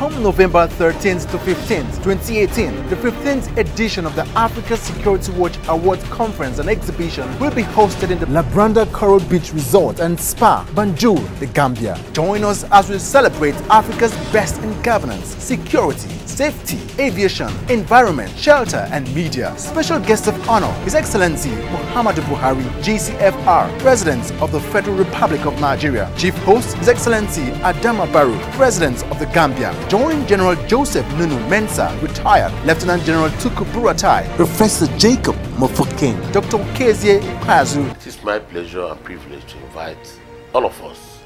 From November 13th to 15th, 2018, the 15th edition of the Africa Security Watch Awards Conference and Exhibition will be hosted in the Labranda Coral Beach Resort and Spa, Banjul, the Gambia. Join us as we celebrate Africa's best in governance, security, safety, aviation, environment, shelter, and media. Special guest of honor, His Excellency Muhammadu Buhari, GCFR, President of the Federal Republic of Nigeria. Chief host, His Excellency Adama Barrow, President of the Gambia. Join General Joseph Nunu Mensah, retired, Lieutenant General Tuku Buratai, Professor Jacob Mofoking, Dr. Kezie Ikwazu. It is my pleasure and privilege to invite all of us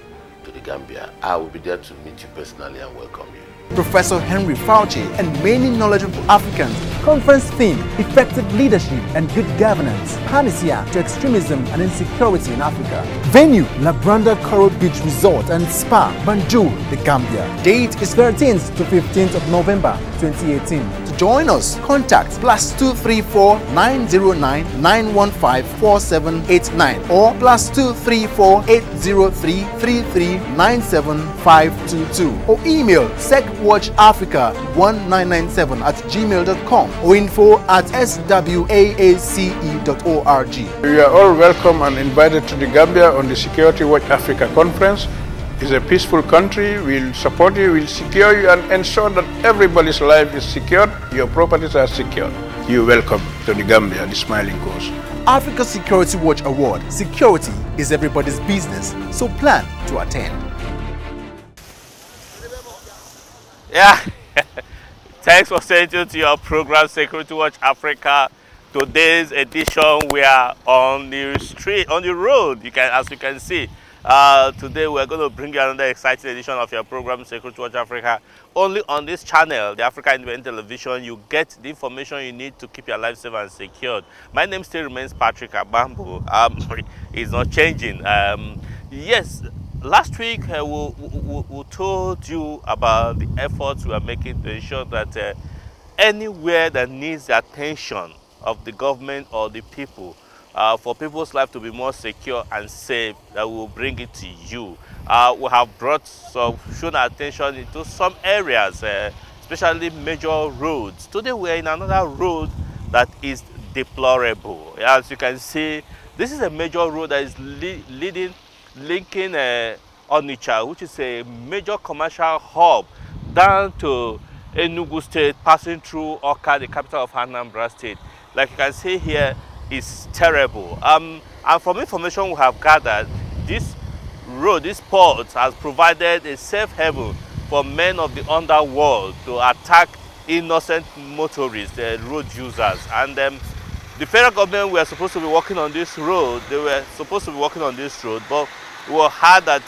to the Gambia. I will be there to meet you personally and welcome you. Professor Henry Fauci, and many knowledgeable Africans. Conference theme: effective leadership and good governance, panacea to extremism and insecurity in Africa. Venue: Labranda Coral Beach Resort and Spa, Banjul, the Gambia. Date is 13th to 15th of November 2018. To join us, contact +234 909 915 4789 or +234 803 33 97522 or email secwatchafrica1997@gmail.com or info@swaace.org. You are all welcome and invited to the Gambia on the Security Watch Africa Conference. It's a peaceful country. We'll support you, we'll secure you and ensure that everybody's life is secured, your properties are secured. You're welcome to the Gambia, the Smiling Coast. Africa Security Watch Award. Security is everybody's business, so plan to attend. Yeah, thanks for sending to your program Security Watch Africa. Today's edition, we are on the street, on the road. As you can see, today we're going to bring you another exciting edition of your program Security Watch Africa. Only on this channel, the Africa Independent Television, you get the information you need to keep your life safe and secured. My name still remains Patrick Abambo. It's not changing. Yes. Last week, we told you about the efforts we are making to ensure that anywhere that needs the attention of the government or the people, for people's life to be more secure and safe, that we will bring it to you. We have shown attention into some areas, especially major roads. Today, we are in another road that is deplorable. As you can see, this is a major road that is linking Onitsha, which is a major commercial hub, down to Enugu State, passing through Oka, the capital of Anambra State. Like you can see here, it's terrible. And from information we have gathered, this road, this port, has provided a safe haven for men of the underworld to attack innocent motorists, road users. And the federal government were supposed to be working on this road. They were supposed to be working on this road, but we heard that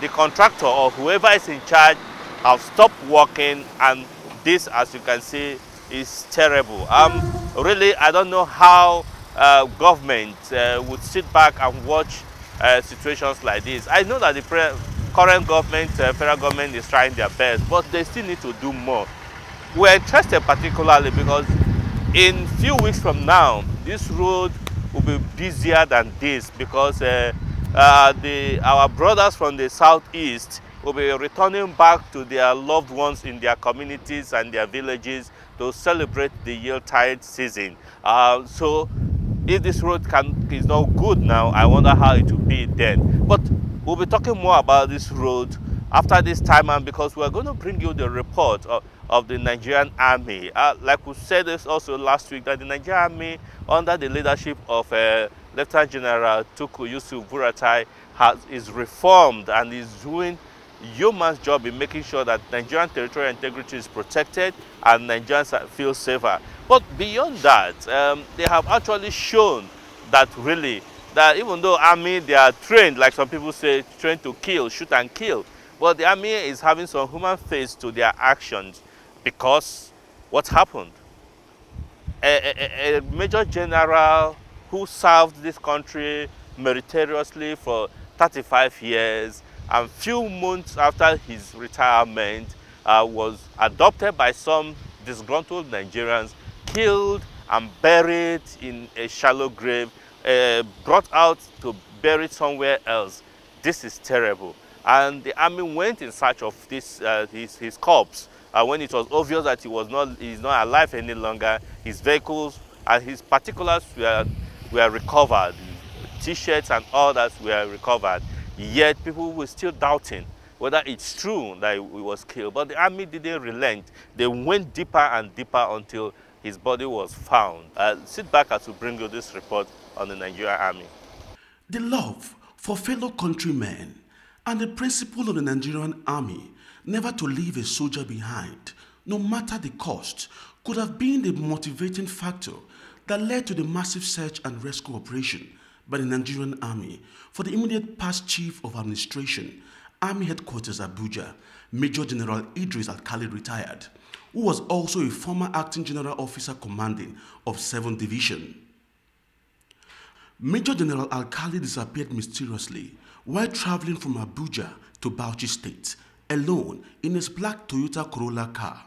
the contractor or whoever is in charge have stopped working, and this, as you can see, is terrible. Really, I don't know how government would sit back and watch situations like this. I know that the current government, federal government, is trying their best, but they still need to do more. We're interested particularly because in few weeks from now, this road will be busier than this, because our brothers from the southeast will be returning back to their loved ones in their communities and their villages to celebrate the Yuletide season. So if this road is not good now, I wonder how it will be then. But we'll be talking more about this road after this time, and because we're going to bring you the report of the Nigerian Army. Like we said this also last week, that the Nigerian Army, under the leadership of Lieutenant General Tuku Yusuf Buratai, is reformed and is doing yeoman's job in making sure that Nigerian territorial integrity is protected and Nigerians feel safer. But beyond that, they have actually shown that really, that even though army, they are trained, like some people say, trained to kill, shoot and kill, but the army is having some human face to their actions. Because what happened? A major general who served this country meritoriously for 35 years, and few months after his retirement, was adopted by some disgruntled Nigerians, killed and buried in a shallow grave, brought out to bury somewhere else. This is terrible. And the army went in search of this, his corpse, when it was obvious that he's not alive any longer, his vehicles and his particulars were recovered. T-shirts and all that were recovered. Yet people were still doubting whether it's true that he was killed. But the army didn't relent. They went deeper and deeper until his body was found. Sit back as we bring you this report on the Nigerian Army. The love for fellow countrymen and the principle of the Nigerian Army never to leave a soldier behind, no matter the cost, could have been the motivating factor that led to the massive search and rescue operation by the Nigerian Army for the immediate past Chief of Administration, Army Headquarters Abuja, Major General Idris Alkali retired, who was also a former Acting General Officer Commanding of 7th Division. Major General Alkali disappeared mysteriously while traveling from Abuja to Bauchi State, alone in his black Toyota Corolla car.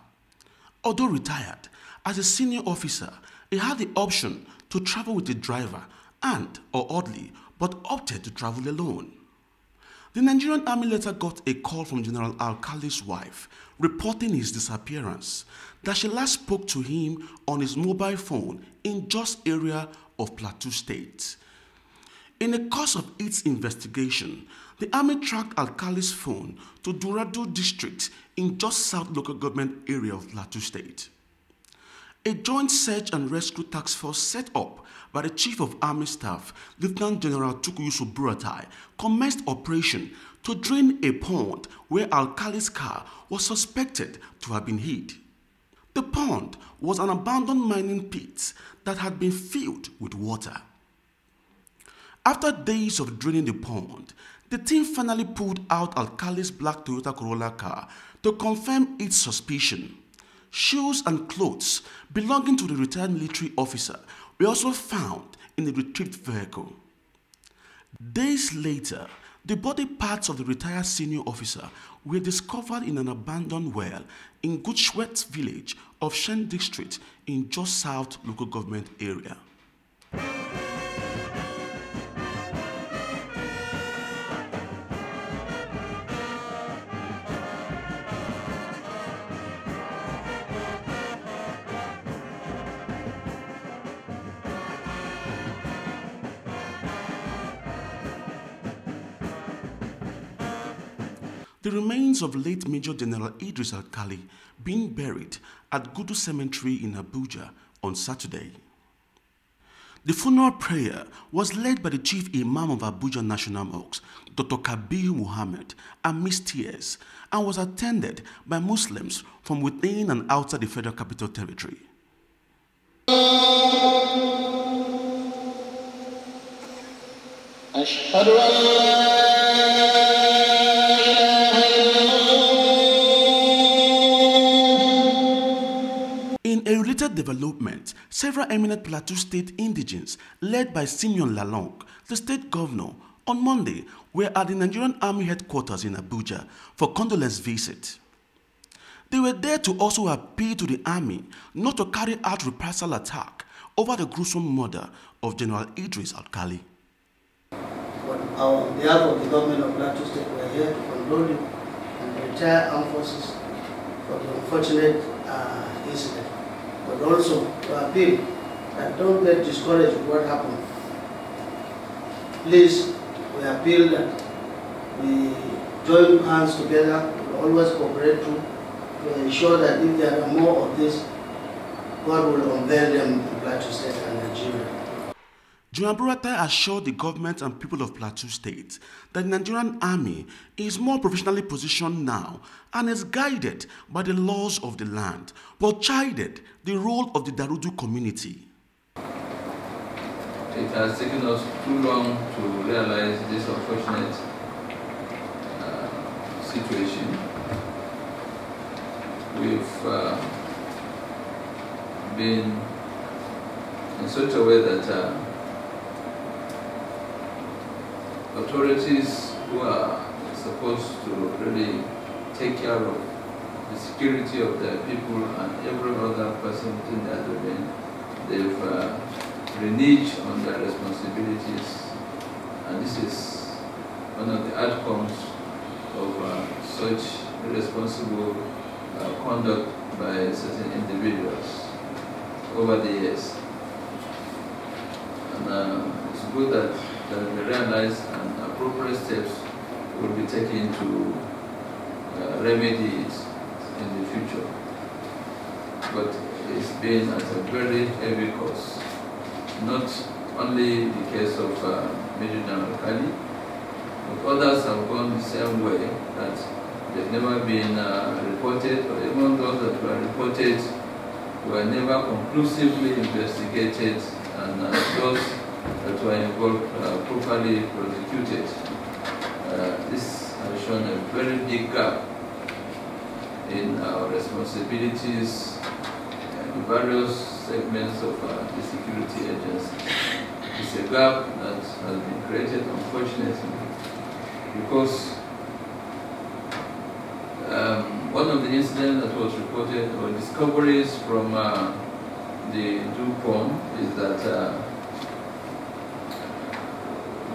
Although retired, as a senior officer, he had the option to travel with a driver and, or oddly, but opted to travel alone. The Nigerian Army later got a call from General Alkali's wife reporting his disappearance, that she last spoke to him on his mobile phone in Jos area of Plateau State. In the course of its investigation, the Army tracked Alkali's phone to Duradu district in Jos South local government area of Plateau State. A joint search and rescue task force set up by the Chief of Army Staff, Lieutenant General Tukuyusu Buratai, commenced operation to drain a pond where Alkali's car was suspected to have been hid. The pond was an abandoned mining pit that had been filled with water. After days of draining the pond, the team finally pulled out Alkali's black Toyota Corolla car to confirm its suspicion. Shoes and clothes belonging to the retired military officer were also found in the retrieved vehicle. Days later, the body parts of the retired senior officer were discovered in an abandoned well in Gutschwet village of Shen district in Jos South local government area. The remains of late Major General Idris Alkali being buried at Gudu Cemetery in Abuja on Saturday. The funeral prayer was led by the Chief Imam of Abuja National Mosque, Dr. Kabir Muhammad, amidst tears, and was attended by Muslims from within and outside the Federal Capital Territory. In a related development, several eminent Plateau State indigents, led by Simeon Lalong, the state governor, on Monday were at the Nigerian Army headquarters in Abuja for condolence visit. They were there to also appeal to the army not to carry out reprisal attack over the gruesome murder of General Idris Alkali. On behalf of the government of Plateau State, we are here to condole you and the entire armed forces for the unfortunate incident, but also to appeal that don't get discouraged with what happened. Please, we appeal that we join hands together, we always cooperate to ensure that if there are more of this, God will unveil them in Plateau State and Nigeria. General Buratai assured the government and people of Plateau State that the Nigerian Army is more professionally positioned now and is guided by the laws of the land, but chided the role of the Darudu community. It has taken us too long to realize this unfortunate situation. We've been in such a way that authorities who are supposed to really take care of the security of their people and every other person within their domain, they've reneged on their responsibilities, and this is one of the outcomes of such irresponsible conduct by certain individuals over the years. And it's good that we realize and appropriate steps will be taken to remedy it in the future. But it's been at a very heavy cost. Not only the case of Major General Kali, but others have gone the same way, that they've never been reported, or even those that were reported were never conclusively investigated, and those that were involved properly prosecuted. This has shown a very big gap in our responsibilities in various segments of the security agencies. It's a gap that has been created, unfortunately, because one of the incidents that was reported, or discoveries from the DuPont, is that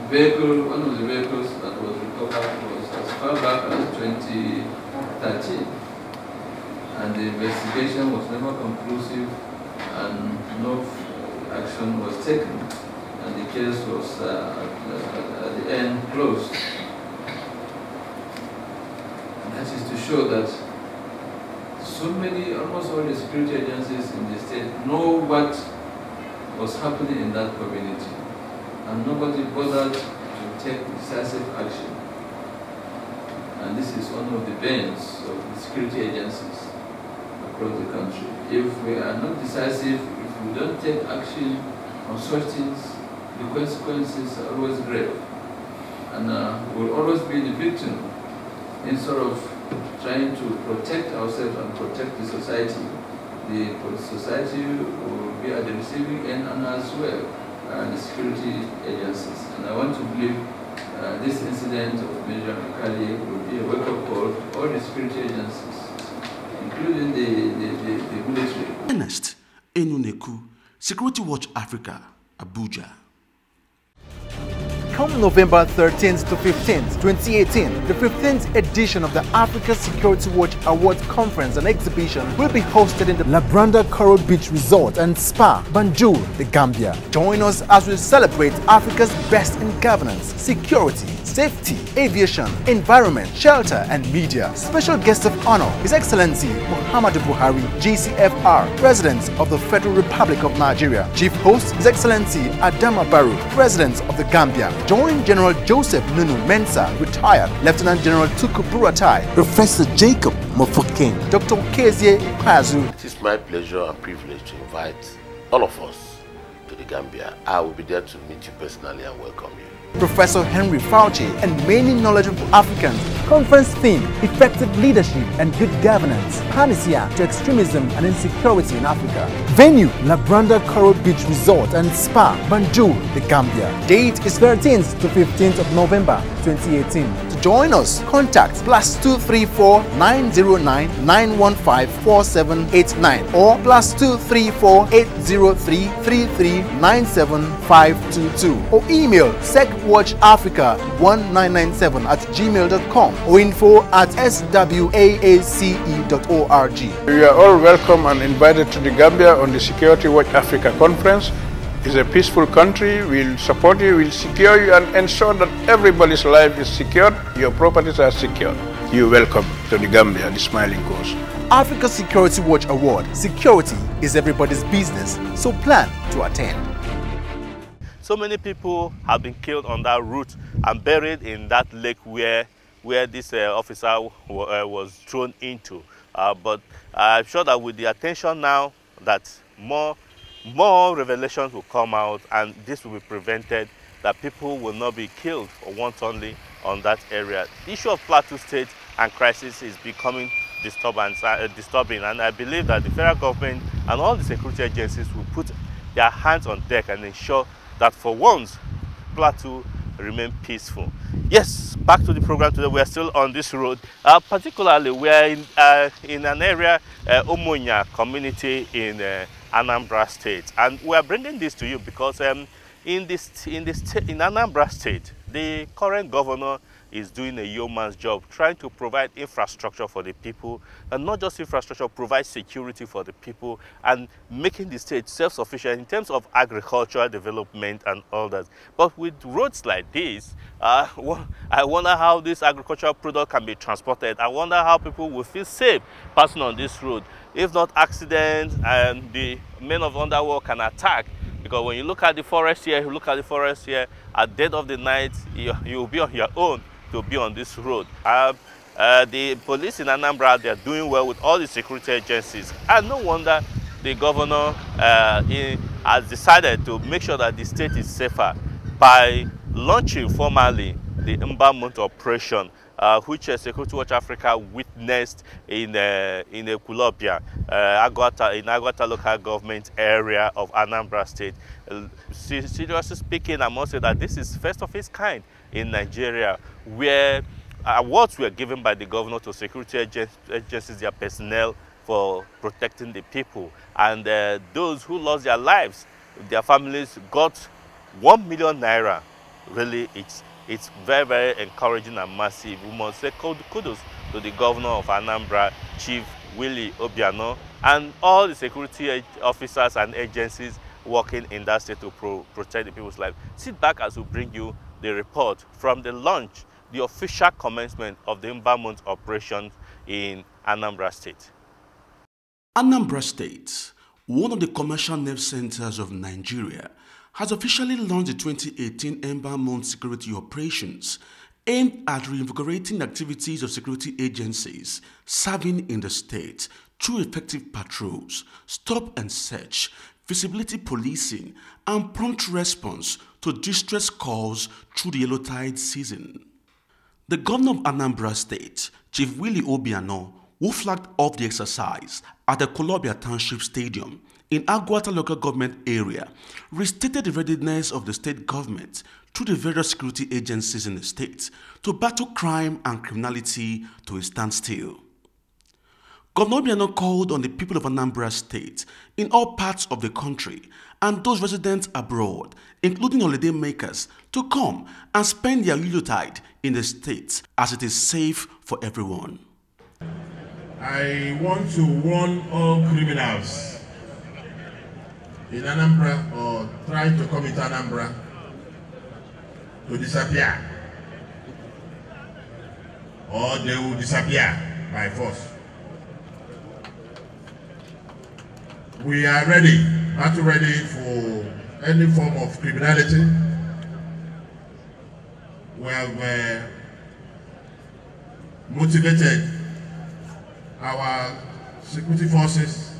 one of the vehicles that was recovered was as far back as 2013. And the investigation was never conclusive, and no action was taken, and the case was at the end closed. And that is to show that so many, almost all the security agencies in the state know what was happening in that community, and nobody bothered to take decisive action. And this is one of the bans of the security agencies across the country. If we are not decisive, if we don't take action on such things, the consequences are always grave. And we'll always be the victim, instead of trying to protect ourselves and protect the society. The society will be at the receiving end, and as well the security agencies. And I want to believe this incident of Major Kali will be a wake-up call to all the security agencies, including the military. Ernest Enuneku, Security Watch Africa, Abuja. Come November 13th to 15th, 2018, the 15th edition of the Africa Security Watch Awards Conference and Exhibition will be hosted in the Labranda Coral Beach Resort and Spa, Banjul, the Gambia. Join us as we celebrate Africa's best in governance, security, safety, aviation, environment, shelter, and media. Special guest of honor, His Excellency Muhammadu Buhari, GCFR, President of the Federal Republic of Nigeria. Chief host, His Excellency Adama Barrow, President of the Gambia. Join General Joseph Nunu Mensah, retired, Lieutenant General Tuku Buratai, Professor Jacob Mofoking, Dr. Kezie Ikwazu. It is my pleasure and privilege to invite all of us to the Gambia. I will be there to meet you personally and welcome you. Professor Henry Fauci, and many knowledgeable Africans. Conference theme: effective leadership and good governance, panacea to extremism and insecurity in Africa. Venue: Labranda Coral Beach Resort and Spa, Banjul, the Gambia. Date is 13th to 15th of November 2018. To join us, contact +234 909 915 4789 or +234 803 33 97522 or email secwatchafrica1997@gmail.com or info@swaace.org. You are all welcome and invited to the Gambia on the Security Watch Africa Conference. It's a peaceful country. We'll support you, we'll secure you, and ensure that everybody's life is secured, your properties are secured. You're welcome to the Gambia, the Smiling Coast. Africa Security Watch Award. Security is everybody's business, so plan to attend. So many people have been killed on that route and buried in that lake where this officer was thrown into. But I'm sure that with the attention now, that more revelations will come out, and this will be prevented, that people will not be killed wantonly on that area. The issue of Plateau State and crisis is becoming disturbing, and I believe that the federal government and all the security agencies will put their hands on deck and ensure that for once, Plateau remain peaceful. Yes, back to the program today. We are still on this road. Particularly, we are in an area, Omonya community in Anambra State, and we are bringing this to you because in Anambra State, the current governor is doing a yeoman's job, trying to provide infrastructure for the people, and not just infrastructure, provide security for the people, and making the state self-sufficient in terms of agricultural development and all that. But with roads like this, I wonder how this agricultural product can be transported. I wonder how people will feel safe passing on this road. If not accidents and the men of underworld can attack. Because when you look at the forest here, at dead of the night, you'll be on your own to be on this road. The police in Anambra, they're doing well with all the security agencies. And no wonder the governor has decided to make sure that the state is safer by launching formally the embalmment operation, which Security Watch Africa witnessed in Ekulobia, in Agwata local government area of Anambra State. Seriously speaking, I must say that this is first of its kind in Nigeria, where awards were given by the governor to security agencies, their personnel, for protecting the people. And those who lost their lives, their families got 1 million naira. Really, it's very, very encouraging and massive. We must say kudos to the governor of Anambra, Chief Willie Obiano, and all the security officers and agencies working in that state to protect the people's lives. Sit back as we bring you the report from the launch, the official commencement of the embalmment operation in Anambra State. Anambra State, one of the commercial nerve centers of Nigeria, has officially launched the 2018 embalmment security operations aimed at reinvigorating activities of security agencies serving in the state through effective patrols, stop and search, visibility policing, and prompt response to distress calls through the yellow tide season. The governor of Anambra State, Chief Willie Obiano, who flagged off the exercise at the Ekulobia Township Stadium in Agwata local government area, restated the readiness of the state government through the various security agencies in the state to battle crime and criminality to a standstill. Governor Obiano called on the people of Anambra State in all parts of the country and those residents abroad, including holiday makers, to come and spend their Yuletide in the state as it is safe for everyone. I want to warn all criminals in Anambra or trying to come into Anambra to disappear, or they will disappear by force. We are ready, battle ready for any form of criminality. We have motivated our security forces.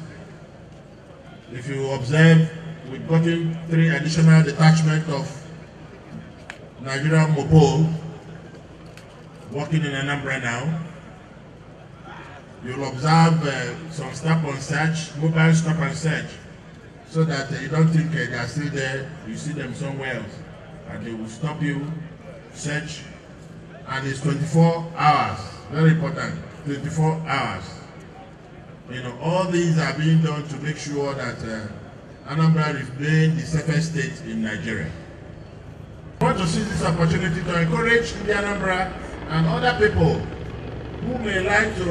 If you observe, we've gotten 3 additional detachments of Nigerian Mopo working in Anambra now. You'll observe some stop and search, mobile stop and search, so that you don't think they are still there, you see them somewhere else. And they will stop you, search, and it's 24 hours, very important, 24 hours. You know, all these are being done to make sure that Anambra remains the safest state in Nigeria. I want to seize this opportunity to encourage the Anambra and other people who may like to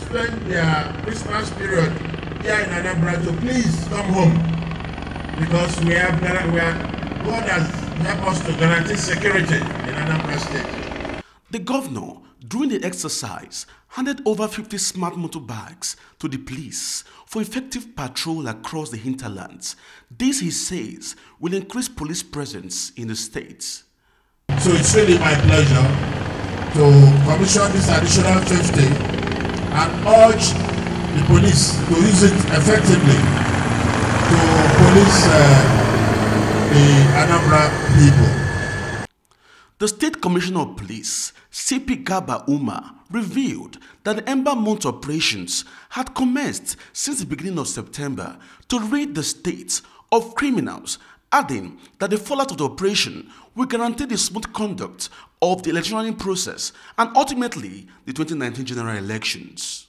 spend their Christmas period here in Anambra to please come home, because God has helped us to guarantee security in Anambra State. The governor, during the exercise, handed over 50 smart motorbikes to the police for effective patrol across the hinterlands. This, he says, will increase police presence in the states. So it's really my pleasure to commission this additional 50 and urge the police to use it effectively to police the Anambra people. The State Commissioner of Police, CP Gaba Uma, revealed that the embalmment operations had commenced since the beginning of September to rid the state of criminals, adding that the fallout of the operation will guarantee the smooth conduct of the electoral process and ultimately the 2019 general elections.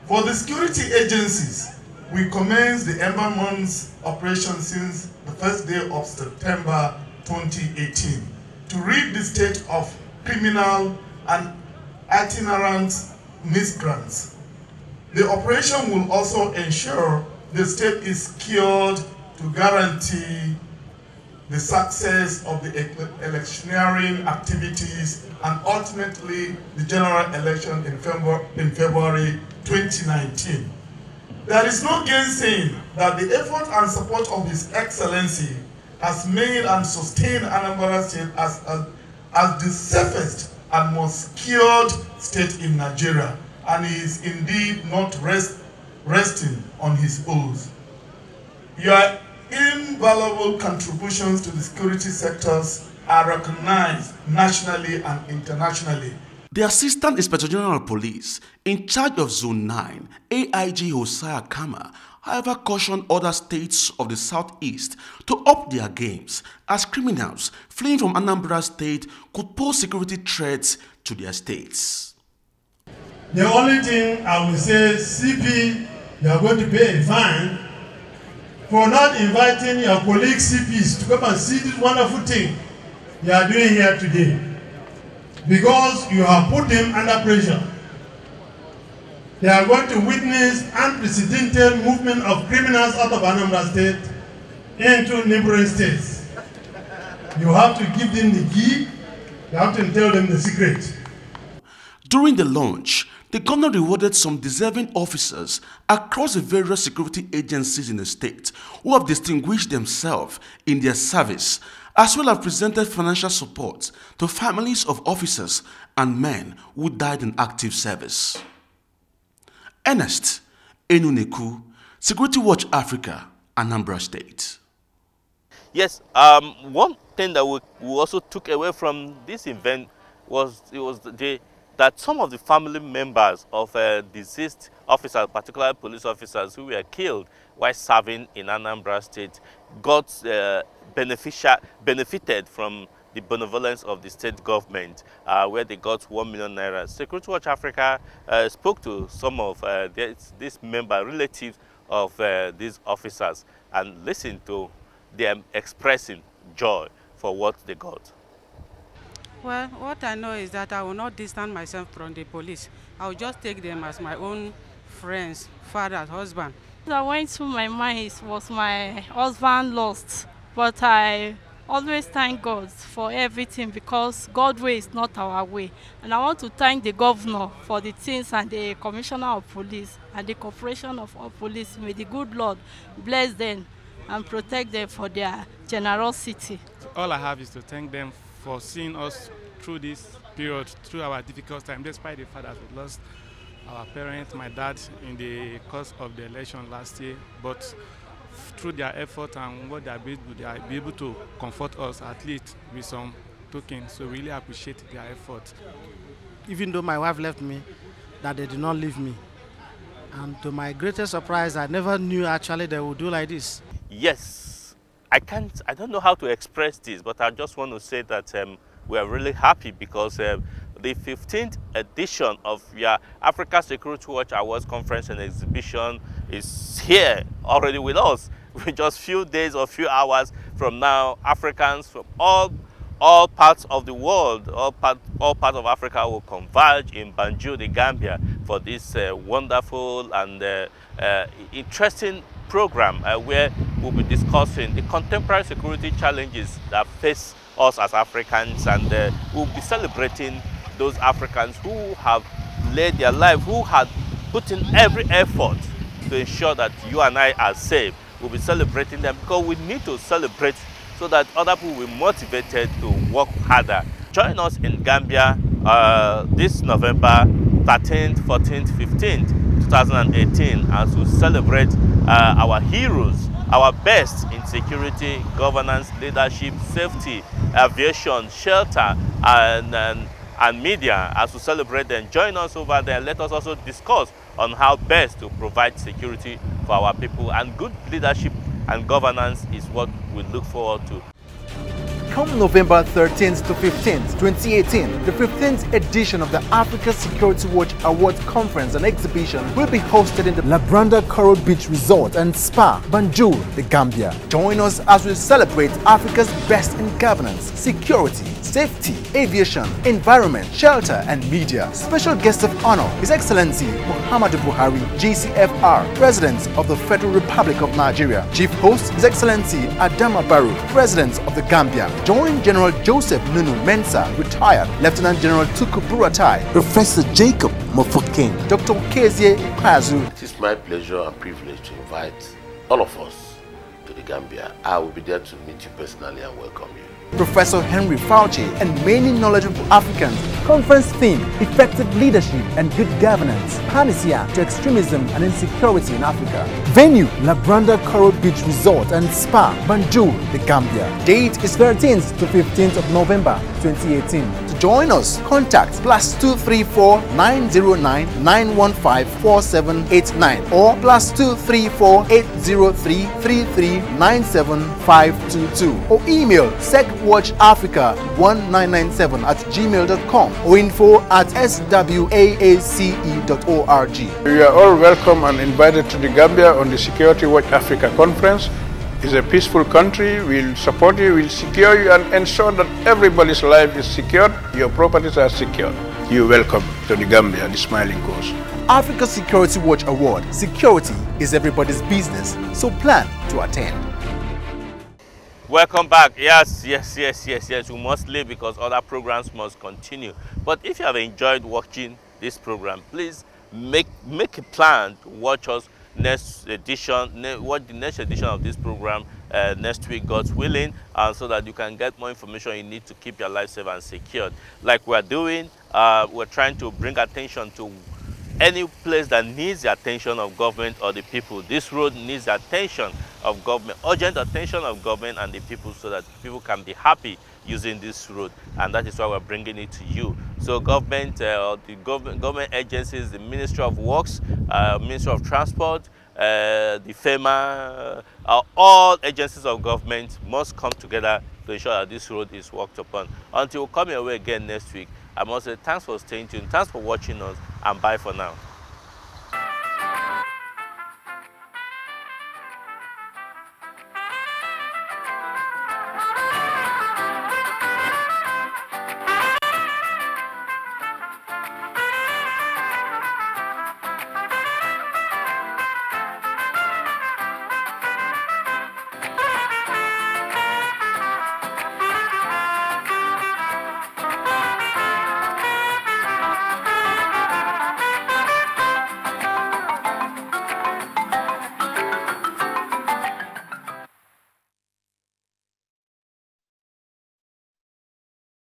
For the security agencies, we commenced the embalmment operation since the first day of September 2018 to rid the state of criminal and itinerant miscreants. The operation will also ensure the state is secured to guarantee the success of the electioneering activities and ultimately the general election in February 2019. There is no gainsaying that the effort and support of His Excellency has made and sustained Anambra State as the safest and most secured state in Nigeria, and he is indeed not resting on his oars. Your invaluable contributions to the security sectors are recognized nationally and internationally. The Assistant Inspector General of Police in charge of Zone 9, AIG Hosea Kama, however cautioned other states of the southeast to up their games as criminals fleeing from Anambra State could pose security threats to their states. The only thing I will say, CP, you are going to pay a fine for not inviting your colleague CPs to come and see this wonderful thing you are doing here today, because you have put them under pressure. They are going to witness unprecedented movement of criminals out of Anambra State into neighboring states. You have to give them the key, you have to tell them the secret. During the launch, the governor rewarded some deserving officers across the various security agencies in the state who have distinguished themselves in their service, as well as presented financial support to families of officers and men who died in active service. Ernest Enuneku, Security Watch Africa, Anambra State. Yes, one thing that we also took away from this event was that some of the family members of deceased officers, particularly police officers who were killed while serving in Anambra State, got benefited from the benevolence of the state government, where they got 1 million naira. Security Watch Africa spoke to some of these relatives of these officers and listened to them expressing joy for what they got. Well, what I know is that I will not distance myself from the police. I will just take them as my own friends, fathers, husband. What went through my mind was my husband lost, but I always thank God for everything, because God's way is not our way. And I want to thank the governor for the things, and the commissioner of police and the corporation of all police. May the good Lord bless them and protect them for their generosity. All I have is to thank them for seeing us through this period, through our difficult time, despite the fact that we lost our parents, my dad, in the course of the election last year. But through their effort and what they are able to comfort us, at least with some token. So really appreciate their effort. Even though my wife left me, that they did not leave me. And to my greatest surprise, I never knew actually they would do like this. Yes, I don't know how to express this, but I just want to say that we are really happy because the 15th edition of your Africa Security Watch Awards Conference and Exhibition is here already with us. We're just few days or few hours from now, Africans from all parts of the world, all parts of Africa will converge in Banjul, the Gambia, for this wonderful and interesting program where we'll be discussing the contemporary security challenges that face us as Africans, and we'll be celebrating those Africans who have laid their life, who had put in every effort to ensure that you and I are safe. We'll be celebrating them because we need to celebrate so that other people will be motivated to work harder. Join us in Gambia this November 13th, 14th, 15th, 2018 as we celebrate our heroes, our best in security, governance, leadership, safety, aviation, shelter, and media. As we celebrate them, join us over there. Let us also discuss on how best to provide security for our people, and good leadership and governance is what we look forward to. Come November 13th to 15th, 2018, the 15th edition of the Africa Security Watch Awards Conference and Exhibition will be hosted in the Labranda Coral Beach Resort and Spa, Banjul, the Gambia. Join us as we celebrate Africa's best in governance, security, safety, aviation, environment, shelter, and media. Special guest of honor, His Excellency Muhammadu Buhari, GCFR, President of the Federal Republic of Nigeria. Chief host, His Excellency Adama Barrow, President of the Gambia. Join General Joseph Nunu Mensah, retired Lieutenant General Tuku Buratai, Professor Jacob Mofokin, Dr. Kezie Ikpeazu. It is my pleasure and privilege to invite all of us to the Gambia. I will be there to meet you personally and welcome you. Professor Henry Fauci, and many knowledgeable Africans. Conference theme: effective leadership and good governance, panacea to extremism and insecurity in Africa. Venue: Labranda Coral Beach Resort and Spa, Banjul, the Gambia. Date is 13th to 15th of November 2018. To join us, contact +234 909 915 4789 or +234 803 33 97522 or email secwatchafrica1997@gmail.com or info@swaace.org. You are all welcome and invited to the Gambia on the Security Watch Africa Conference. It's a peaceful country. We'll support you, we'll secure you and ensure that everybody's life is secured, your properties are secured. You're welcome to the Gambia, the Smiling Coast. Africa Security Watch Award. Security is everybody's business, so plan to attend. Welcome back. Yes. We must leave because other programs must continue. But if you have enjoyed watching this program, please make a plan to watch us next edition. Watch the next edition of this program next week, God's willing, so that you can get more information you need to keep your life safe and secured. Like we're doing, we're trying to bring attention to any place that needs the attention of government or the people. This road needs the attention of government, urgent attention of government and the people, so that people can be happy using this road, and that is why we're bringing it to you. So government, the government agencies, the Ministry of Works, Ministry of Transport, the FEMA, all agencies of government must come together to ensure that this road is worked upon. Until we come your way again next week, I must say thanks for staying tuned, thanks for watching us, and bye for now.